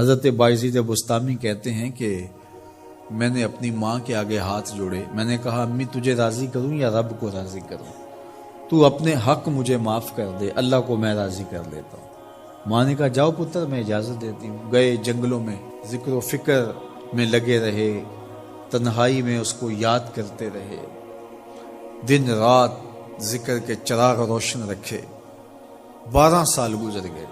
حضرت بایزید بستامی کہتے ہیں کہ میں نے اپنی ماں کے آگے ہاتھ جوڑے، میں نے کہا امی تجھے راضی کروں یا رب کو راضی کروں؟ تو اپنے حق مجھے معاف کر دے، اللہ کو میں راضی کر لیتا ہوں۔ ماں نے کہا جاؤ پتر میں اجازت دیتی ہوں۔ گئے جنگلوں میں ذکر و فکر میں لگے رہے، تنہائی میں اس کو یاد کرتے رہے، دن رات ذکر کے چراغ روشن رکھے۔ 12 سال گزر گئے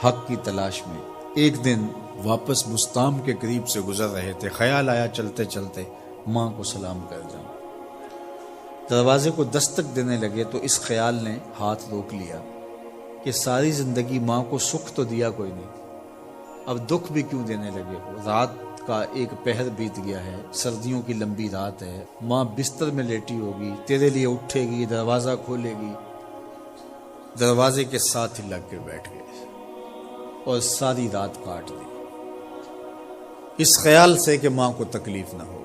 حق کی تلاش میں۔ ایک دن واپس بستام کے قریب سے گزر رہے تھے، خیال آیا چلتے چلتے ماں کو سلام کر جاؤں۔ دروازے کو دستک دینے لگے تو اس خیال نے ہاتھ روک لیا کہ ساری زندگی ماں کو سکھ تو دیا کوئی نہیں، اب دکھ بھی کیوں دینے لگے ہو؟ رات کا ایک پہر بیت گیا ہے، سردیوں کی لمبی رات ہے، ماں بستر میں لیٹی ہوگی، تیرے لیے اٹھے گی، دروازہ کھولے گی۔ دروازے کے ساتھ ہی لگ کے بیٹھ گئے اور ساری رات کاٹ دی، اس خیال سے کہ ماں کو تکلیف نہ ہو۔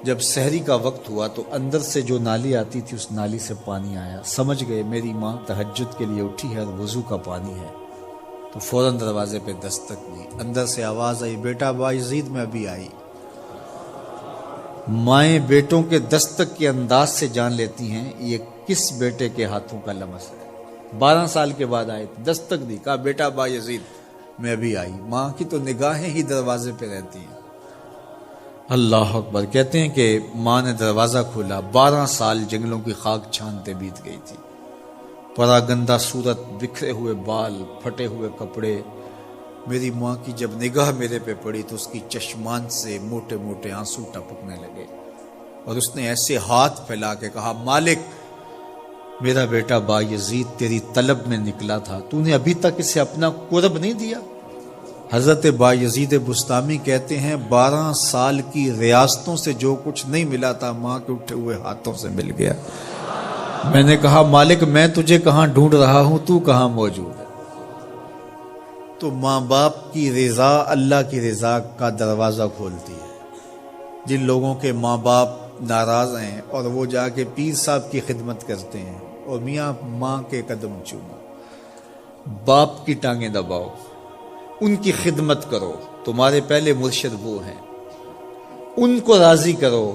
جب سحری کا وقت ہوا تو اندر سے جو نالی آتی تھی اس نالی سے پانی آیا، سمجھ گئے میری ماں تہجد کے لیے اٹھی ہے اور وضو کا پانی ہے، تو فوراً دروازے پہ دستک دی۔ اندر سے آواز آئی بیٹا بایزید میں ابھی آئی۔ مائیں بیٹوں کے دستک کے انداز سے جان لیتی ہیں یہ کس بیٹے کے ہاتھوں کا لمس ہے۔ 12 سال کے بعد آئے، دستک دی، کہا بیٹا بایزید میں ابھی آئی۔ ماں کی تو نگاہیں ہی دروازے پہ رہتی ہیں۔ اللہ اکبر۔ کہتے ہیں کہ ماں نے دروازہ کھولا، 12 سال جنگلوں کی خاک چھانتے بیت گئی تھی، پراگندہ صورت، بکھرے ہوئے بال، پھٹے ہوئے کپڑے۔ میری ماں کی جب نگاہ میرے پہ پڑی تو اس کی چشمان سے موٹے موٹے آنسو ٹپکنے لگے، اور اس نے ایسے ہاتھ پھیلا کے کہا مالک میرا بیٹا بایزید تیری طلب میں نکلا تھا، تو نے ابھی تک اسے اپنا قرب نہیں دیا۔ حضرت بایزید بستامی کہتے ہیں 12 سال کی ریاستوں سے جو کچھ نہیں ملا تھا ماں کے اٹھے ہوئے ہاتھوں سے مل گیا۔ میں نے کہا مالک میں تجھے کہاں ڈھونڈ رہا ہوں، تو کہاں موجود ہے؟ تو ماں باپ کی رضا اللہ کی رضا کا دروازہ کھولتی ہے۔ جن لوگوں کے ماں باپ ناراض ہیں اور وہ جا کے پیر صاحب کی خدمت کرتے ہیں اور میاں ماں کے قدم چومو، باپ کی ٹانگیں دباؤ، ان کی خدمت کرو، تمہارے پہلے مرشد وہ ہیں، ان کو راضی کرو،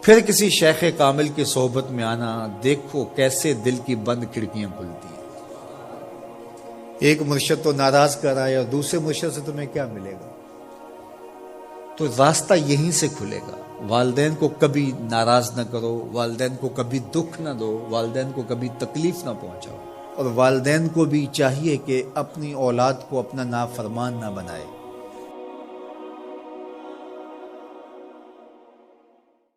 پھر کسی شیخ کامل کی صحبت میں آنا، دیکھو کیسے دل کی بند کھڑکیاں کھلتی ہیں۔ ایک مرشد تو ناراض کر رہا ہے اور دوسرے مرشد سے تمہیں کیا ملے گا؟ تو راستہ یہیں سے کھلے گا۔ والدین کو کبھی ناراض نہ کرو، والدین کو کبھی دکھ نہ دو، والدین کو کبھی تکلیف نہ پہنچاؤ، اور والدین کو بھی چاہیے کہ اپنی اولاد کو اپنا نافرمان نہ بنائے۔